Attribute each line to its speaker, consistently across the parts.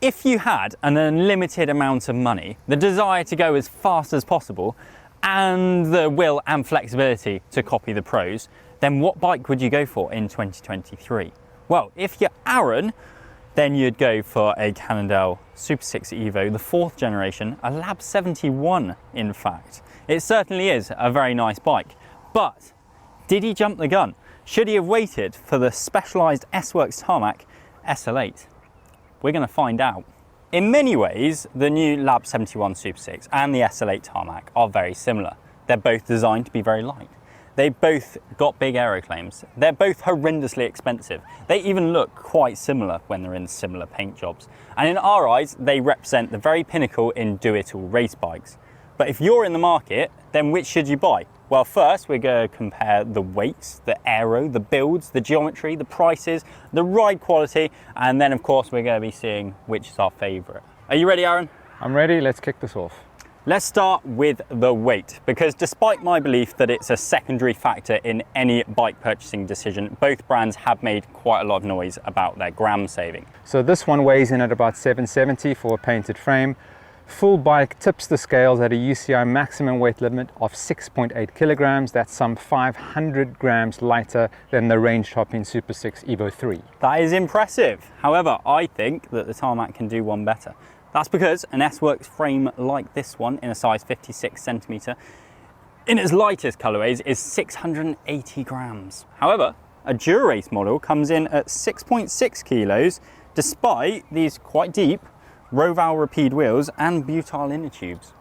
Speaker 1: If you had an unlimited amount of money, the desire to go as fast as possible, and the will and flexibility to copy the pros, then what bike would you go for in 2023? Well, if you're Aaron, then you'd go for a Cannondale Supersix Evo, the 4th generation, a Lab71 in fact. It certainly is a very nice bike, but did he jump the gun? Should he have waited for the Specialized S-Works Tarmac SL8? We're going to find out. In many ways, the new Lab71 Supersix and the SL8 Tarmac are very similar. They're both designed to be very light. They both got big aero claims. They're both horrendously expensive. They even look quite similar when they're in similar paint jobs. And in our eyes, they represent the very pinnacle in do-it-all race bikes. But if you're in the market, then which should you buy? Well, first we're going to compare the weights, the aero, the builds, the geometry, the prices, the ride quality, and then of course we're going to be seeing which is our favourite. Are you ready, Aaron?
Speaker 2: I'm ready, let's kick this off.
Speaker 1: Let's start with the weight, because despite my belief that it's a secondary factor in any bike purchasing decision, both brands have made quite a lot of noise about their gram saving.
Speaker 2: So this one weighs in at about 770 for a painted frame. Full bike tips the scales at a UCI maximum weight limit of 6.8 kilograms. That's some 500 grams lighter than the range-topping Supersix Evo 3.
Speaker 1: That is impressive. However, I think that the Tarmac can do one better. That's because an S-Works frame like this one in a size 56 centimetre, in its lightest colourways, is 680 grams. However, a Dura-Race model comes in at 6.6 kilos, despite these quite deep Roval Rapide wheels and butyl inner tubes.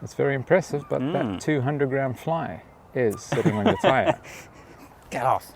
Speaker 2: It's very impressive, but that 200 gram fly is sitting on your tyre.
Speaker 1: Get off.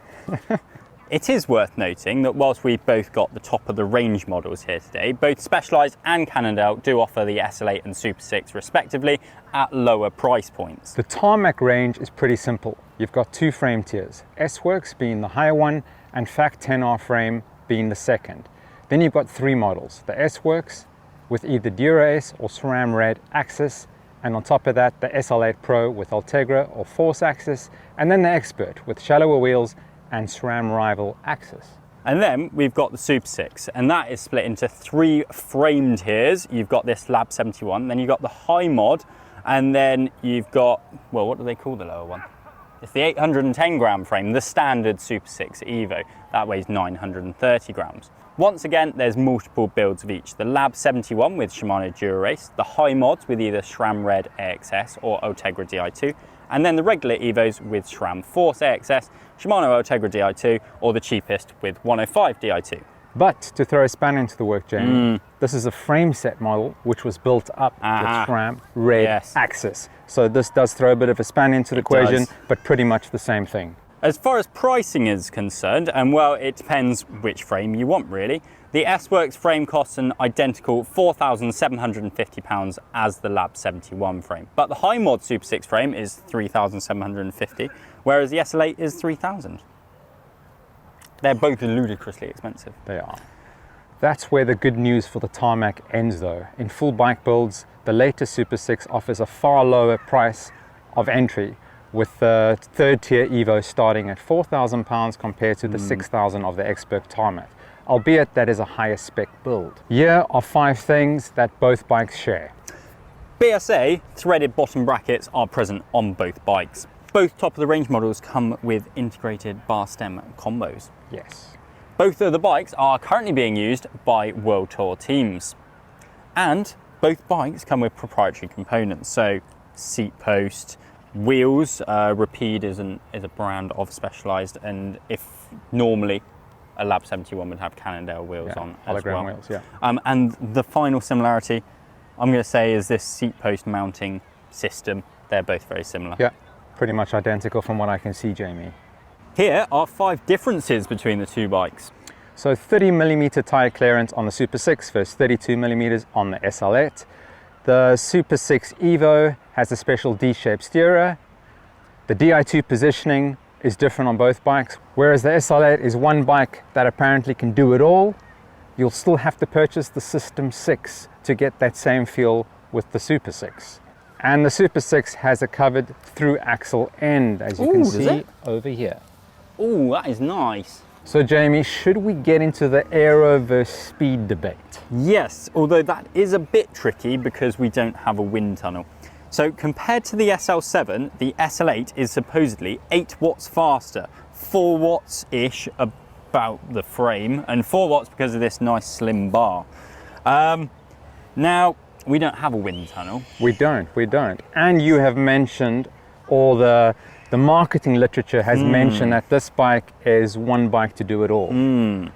Speaker 1: It is worth noting that whilst we've both got the top of the range models here today, both Specialized and Cannondale do offer the SL8 and Supersix respectively at lower price points.
Speaker 2: The Tarmac range is pretty simple. You've got two frame tiers, S-Works being the higher one and FAC 10R frame being the second. Then you've got three models, the S-Works with either Dura-Ace or SRAM Red axis, and on top of that the SL8 Pro with Ultegra or Force axis, and then the Expert with shallower wheels and SRAM Rival axis.
Speaker 1: And then we've got the Supersix, and that is split into three frame tiers. You've got this Lab71, then you've got the high mod, and then you've got, well, what do they call the lower one? It's the 810 gram frame, the standard Supersix Evo. That weighs 930 grams. Once again, there's multiple builds of each. The Lab71 with Shimano Dura-Race, the high mods with either SRAM Red AXS or Ultegra Di2, and then the regular Evos with SRAM Force AXS, Shimano Ultegra Di2, or the cheapest with 105 Di2.
Speaker 2: But to throw a spanner into the work, Jamie, this is a frame set model which was built up with SRAM Red axis. So this does throw a bit of a span into the equation, but pretty much the same thing.
Speaker 1: As far as pricing is concerned, and well, it depends which frame you want really. The S-Works frame costs an identical £4,750 as the Lab71 frame. But the high mod Supersix frame is £3,750, whereas the SL8 is £3,000. They're both ludicrously expensive.
Speaker 2: They are. That's where the good news for the Tarmac ends though. In full bike builds, the latest Supersix offers a far lower price of entry, with the third tier Evo starting at £4,000 compared to the £6,000 of the Expert Tarmac, albeit that is a higher spec build. Here are 5 things that both bikes share.
Speaker 1: BSA threaded bottom brackets are present on both bikes. Both top of the range models come with integrated bar stem combos.
Speaker 2: Yes.
Speaker 1: Both of the bikes are currently being used by World Tour teams. And both bikes come with proprietary components, so seat post, wheels. Rapide is a brand of Specialized, and if normally a Lab71 would have Cannondale wheels on as well.
Speaker 2: Wheels, yeah.
Speaker 1: And the final similarity, I'm going to say, is this seat post mounting system. They're both very similar.
Speaker 2: Yeah, pretty much identical from what I can see, Jamie.
Speaker 1: Here are 5 differences between the two bikes.
Speaker 2: So 30mm tyre clearance on the Supersix versus 32mm on the SL8. The Supersix Evo has a special D-shaped steerer. The Di2 positioning is different on both bikes, whereas the SL8 is one bike that apparently can do it all. You'll still have to purchase the System 6 to get that same feel with the Supersix. And the Supersix has a covered through axle end, as you can see over here.
Speaker 1: Oh, that is nice.
Speaker 2: So Jamie, should we get into the aero versus speed debate?
Speaker 1: Yes, although that is a bit tricky because we don't have a wind tunnel. So compared to the SL7, the SL8 is supposedly 8 watts faster, 4 watts-ish about the frame, and 4 watts because of this nice slim bar. Now, we don't have a wind tunnel.
Speaker 2: We don't. And you have mentioned, or the marketing literature has mentioned that this bike is one bike to do it all.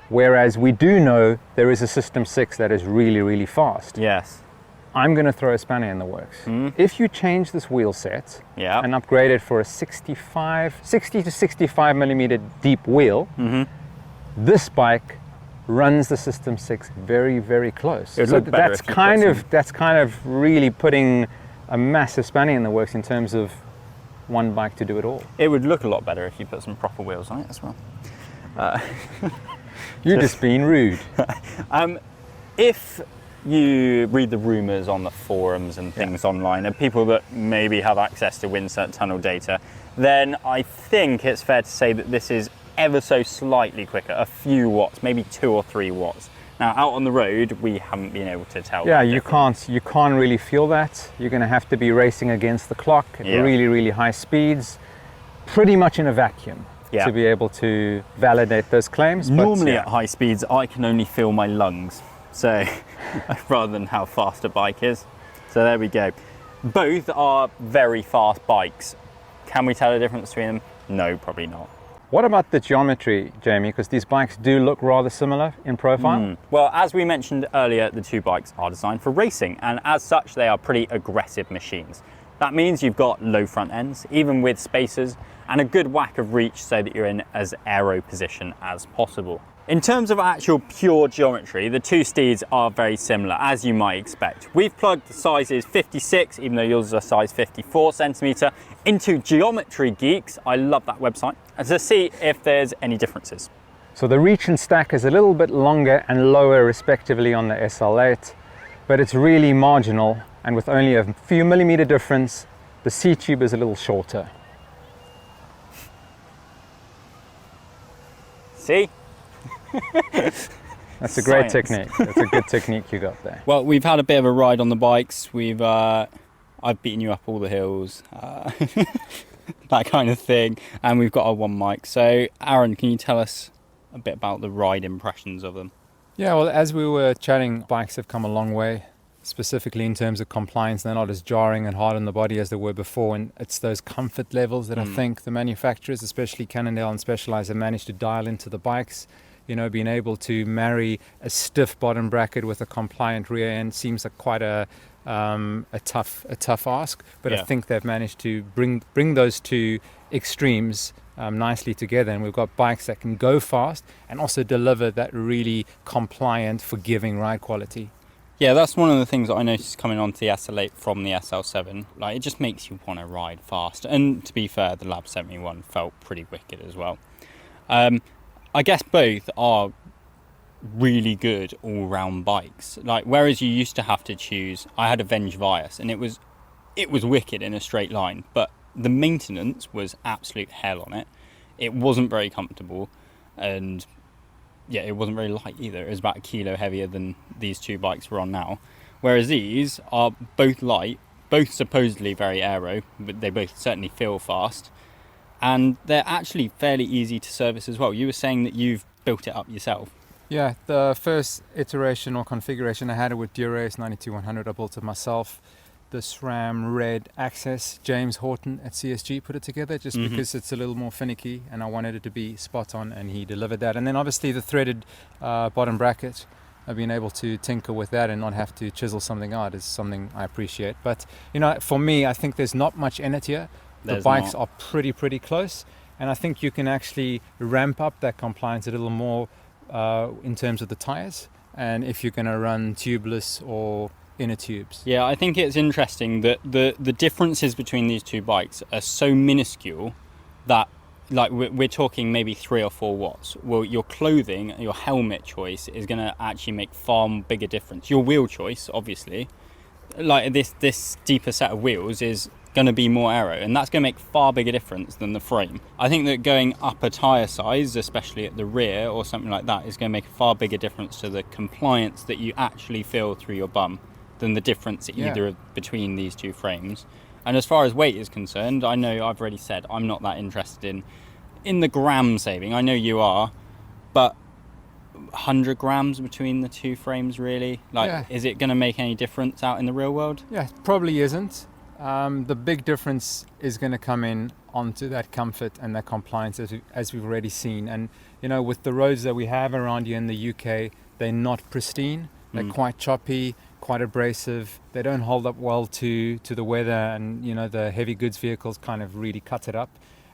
Speaker 2: Whereas we do know there is a System 6 that is really, really fast.
Speaker 1: Yes.
Speaker 2: I'm going to throw a spanner in the works. If you change this wheel set and upgrade it for a 60 to 65 millimeter deep wheel, this bike runs the System 6 very, very close.
Speaker 1: So that's kind
Speaker 2: of really putting a massive spanner in the works in terms of one bike to do it all.
Speaker 1: It would look a lot better if you put some proper wheels on it as well.
Speaker 2: You're just being rude.
Speaker 1: If you read the rumours on the forums and things online, and people that maybe have access to wind tunnel data, then I think it's fair to say that this is ever so slightly quicker, a few watts, maybe 2 or 3 watts. Now, out on the road, we haven't been able to tell.
Speaker 2: Yeah, you can't really feel that. You're going to have to be racing against the clock at really, really high speeds, pretty much in a vacuum to be able to validate those claims.
Speaker 1: Normally at high speeds, I can only feel my lungs, so rather than how fast a bike is. So there we go. Both are very fast bikes. Can we tell the difference between them? No, probably not.
Speaker 2: What about the geometry, Jamie? Because these bikes do look rather similar in profile.
Speaker 1: Well, as we mentioned earlier, the two bikes are designed for racing, and as such, they are pretty aggressive machines. That means you've got low front ends, even with spacers, and a good whack of reach so that you're in as aero position as possible. In terms of actual pure geometry, the two steeds are very similar, as you might expect. We've plugged the sizes 56, even though yours is a size 54 centimetre, into Geometry Geeks, I love that website, and to see if there's any differences.
Speaker 2: So the reach and stack is a little bit longer and lower respectively on the SL8, but it's really marginal, and with only a few millimeter difference, the C-tube is a little shorter.
Speaker 1: See?
Speaker 2: That's a great technique. That's a good technique you got there.
Speaker 1: Well, we've had a bit of a ride on the bikes. I've beaten you up all the hills, that kind of thing, and we've got our one mic. So, Aaron, can you tell us a bit about the ride impressions of them?
Speaker 2: Yeah, well, as we were chatting, bikes have come a long way, specifically in terms of compliance. They're not as jarring and hard on the body as they were before, and it's those comfort levels that I think the manufacturers, especially Cannondale and Specialized, have managed to dial into the bikes. You know, being able to marry a stiff bottom bracket with a compliant rear end seems like quite a tough ask, but I think they've managed to bring those two extremes nicely together, and we've got bikes that can go fast and also deliver that really compliant, forgiving ride quality.
Speaker 1: Yeah, that's one of the things that I noticed coming onto the SL8 from the SL7. Like, it just makes you want to ride fast, and to be fair, the Lab71 felt pretty wicked as well. I guess both are really good all-round bikes. Like, whereas you used to have to choose, I had a Venge Vias, and it was wicked in a straight line, but the maintenance was absolute hell on it. It wasn't very comfortable, and yeah, it wasn't very light either. It was about 1 kilo heavier than these two bikes we're on now. Whereas these are both light, both supposedly very aero, but they both certainly feel fast. And they're actually fairly easy to service as well. You were saying that you've built it up yourself.
Speaker 2: Yeah, the first iteration or configuration I had it with Dura-Ace 92100. I built it myself. The SRAM Red Access, James Horton at CSG put it together just because it's a little more finicky and I wanted it to be spot on, and he delivered that. And then obviously the threaded bottom bracket, I've been able to tinker with that and not have to chisel something out is something I appreciate. But, you know, for me, I think there's not much in it here. The bikes are pretty close, and I think you can actually ramp up that compliance a little more in terms of the tires, and if you're going to run tubeless or inner tubes.
Speaker 1: Yeah, I think it's interesting that the differences between these two bikes are so minuscule that, like, we're talking maybe 3 or 4 watts. Well, your clothing, your helmet choice is going to actually make far bigger difference. Your wheel choice, obviously, like this deeper set of wheels is going to be more aero, and that's going to make far bigger difference than the frame. I think that going up a tyre size, especially at the rear or something like that, is going to make a far bigger difference to the compliance that you actually feel through your bum than the difference either between these two frames. And as far as weight is concerned, I know I've already said I'm not that interested in the gram saving. I know you are, but 100 grams between the two frames, really? Like, is it going to make any difference out in the real world?
Speaker 2: Yeah, it probably isn't. The big difference is going to come in onto that comfort and that compliance, as we've already seen. And, you know, with the roads that we have around here in the UK, they're not pristine. They're quite choppy, quite abrasive. They don't hold up well to the weather, and, you know, the heavy goods vehicles kind of really cut it up.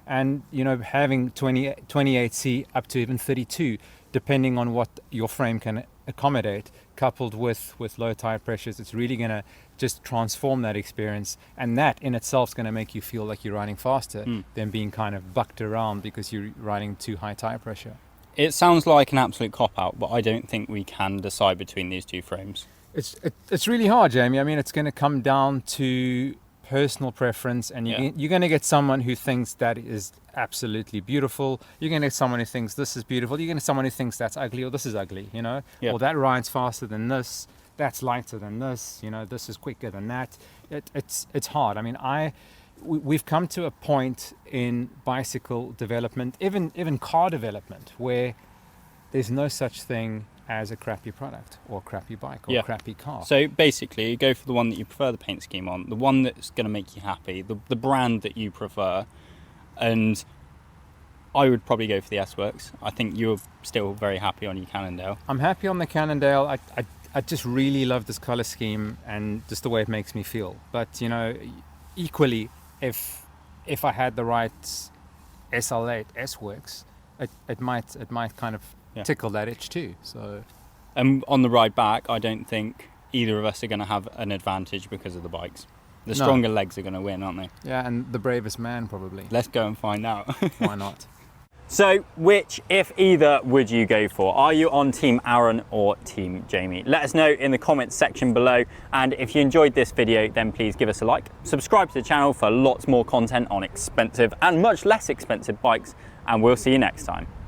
Speaker 2: And, you know, having 28C up to even 32, depending on what your frame can accommodate, coupled with low tire pressures, it's really going to just transform that experience. And that in itself is going to make you feel like you're riding faster than being kind of bucked around because you're riding too high tire pressure.
Speaker 1: It sounds like an absolute cop-out, but I don't think we can decide between these two frames.
Speaker 2: It's really hard, Jamie. I mean, it's going to come down to personal preference, and you're going to get someone who thinks that is absolutely beautiful. You're going to get someone who thinks this is beautiful. You're going to get someone who thinks that's ugly, or this is ugly, you know, or that rides faster than this, that's lighter than this, you know, this is quicker than that. It's hard. I mean, we've come to a point in bicycle development, even car development, where there's no such thing as a crappy product or a crappy bike or a crappy car.
Speaker 1: So basically, you go for the one that you prefer the paint scheme on, the one that's going to make you happy, the brand that you prefer. And I would probably go for the S-Works. I think you're still very happy on your Cannondale.
Speaker 2: I'm happy on the Cannondale. I just really love this color scheme and just the way it makes me feel. But, you know, equally, if I had the right SL8 S-Works, it might kind of tickle that itch too. So,
Speaker 1: and on the ride back, I don't think either of us are going to have an advantage because of the bikes. The stronger legs are going to win, aren't they?
Speaker 2: Yeah, and the bravest man probably.
Speaker 1: Let's go and find out.
Speaker 2: Why not?
Speaker 1: So, which, if either, would you go for? Are you on Team Aaron or Team Jamie? Let us know in the comments section below. And if you enjoyed this video, then please give us a like. Subscribe to the channel for lots more content on expensive and much less expensive bikes. And we'll see you next time.